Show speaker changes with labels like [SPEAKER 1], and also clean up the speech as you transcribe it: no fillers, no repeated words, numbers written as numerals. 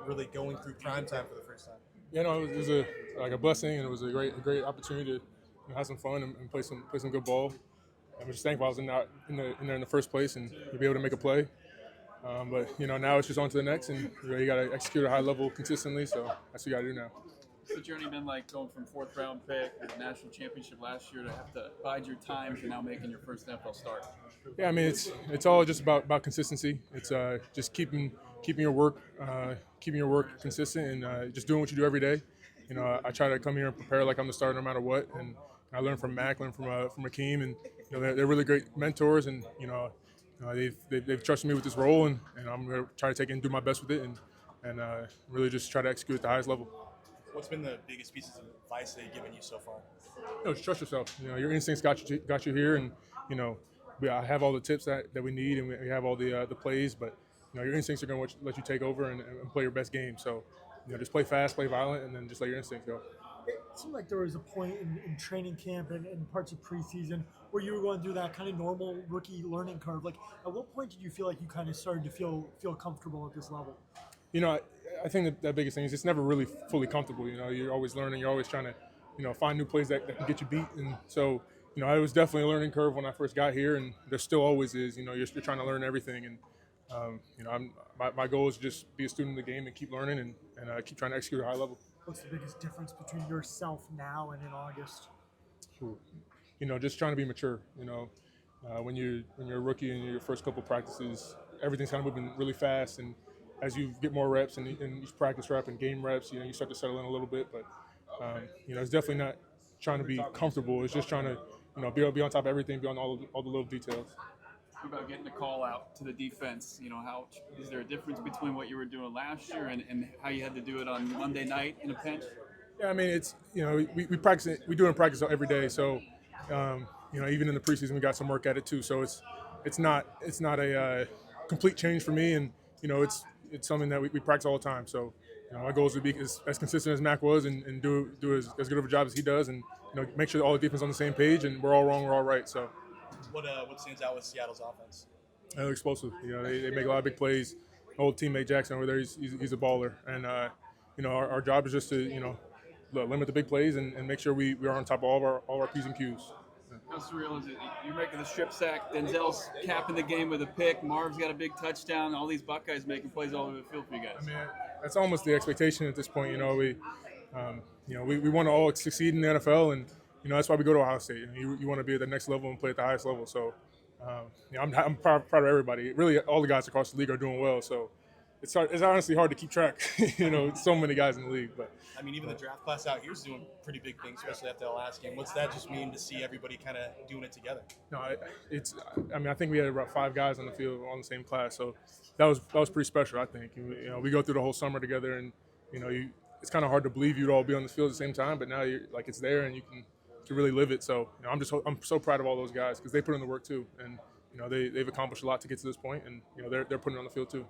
[SPEAKER 1] really going through prime time for the first time?
[SPEAKER 2] Yeah, no, it was a blessing, and it was a great opportunity to have some fun and play some good ball. I'm just thankful I was in there in the first place and to be able to make a play. But now it's just on to the next, and you got to execute at a high level consistently. So that's what you got to do now.
[SPEAKER 3] What's the journey been like going from fourth round pick to the national championship last year to have to bide your time to now making your first NFL start?
[SPEAKER 2] Yeah, I mean it's all just about consistency. It's just keeping your work consistent and just doing what you do every day. I try to come here and prepare like I'm the starter no matter what, and I learn from Mac, learn from Akeem, and they're really great mentors, and they've trusted me with this role, and I'm gonna try to take it and do my best with it, and really just try to execute at the highest level.
[SPEAKER 1] What's been the biggest pieces of advice they've given you so far?
[SPEAKER 2] Just trust yourself. Your instincts got you here, and I have all the tips that we need, and we have all the plays, but your instincts are going to let you take over and play your best game. So just play fast, play violent, and then just let your instincts go.
[SPEAKER 4] It seemed like there was a point in training camp and parts of preseason where you were going through that kind of normal rookie learning curve. Like, at what point did you feel like you kind of started to feel comfortable at this level?
[SPEAKER 2] I think that biggest thing is it's never really fully comfortable. You're always learning. You're always trying to, find new plays that can get you beat. And so, it was definitely a learning curve when I first got here, and there still always is. You're trying to learn everything. And, my goal is to just be a student of the game and keep learning and keep trying to execute at a high level.
[SPEAKER 4] What's the biggest difference between yourself now and in August?
[SPEAKER 2] Just trying to be mature. When you're a rookie and your first couple practices, everything's kind of moving really fast, and as you get more reps and each practice rep and game reps, you start to settle in a little bit. But it's definitely not trying to be comfortable. It's just trying to be on top of everything, be on all the little details.
[SPEAKER 3] What about getting the call out to the defense? How is there a difference between what you were doing last year and how you had to do it on Monday night in a pinch?
[SPEAKER 2] Yeah, I mean it's we practice it. We do it in practice every day. So even in the preseason we got some work at it too. So it's not a complete change for me, and it's something that we practice all the time. So my goal is to be as consistent as Mac was and do as good of a job as he does, and make sure that all the defense is on the same page, and we're all wrong, we're all right. So
[SPEAKER 1] what stands out with Seattle's offense?
[SPEAKER 2] They're explosive. They make a lot of big plays. My old teammate Jackson over there, he's a baller, and our job is just to limit the big plays and make sure we are on top of all our P's and Q's.
[SPEAKER 3] How surreal is it? You're making the strip sack. Denzel's capping the game with a pick. Marv's got a big touchdown. All these Buckeyes making plays all over the field for you guys.
[SPEAKER 2] I mean, that's almost the expectation at this point. We want to all succeed in the NFL, and that's why we go to Ohio State. You want to be at the next level and play at the highest level. So, I'm proud of everybody. Really, all the guys across the league are doing well. So, it's honestly hard to keep track. So many guys in the league. But
[SPEAKER 1] I mean, even the draft class out here is doing pretty big things, especially after the last game. What's that just mean to see everybody kind of doing it together?
[SPEAKER 2] No, I think we had about 5 guys on the field on the same class, so that was pretty special. I think we go through the whole summer together, and it's kind of hard to believe you'd all be on the field at the same time, but now it's there and you can really live it. So I'm so proud of all those guys because they put in the work too, and they've accomplished a lot to get to this point, and they're putting it on the field too.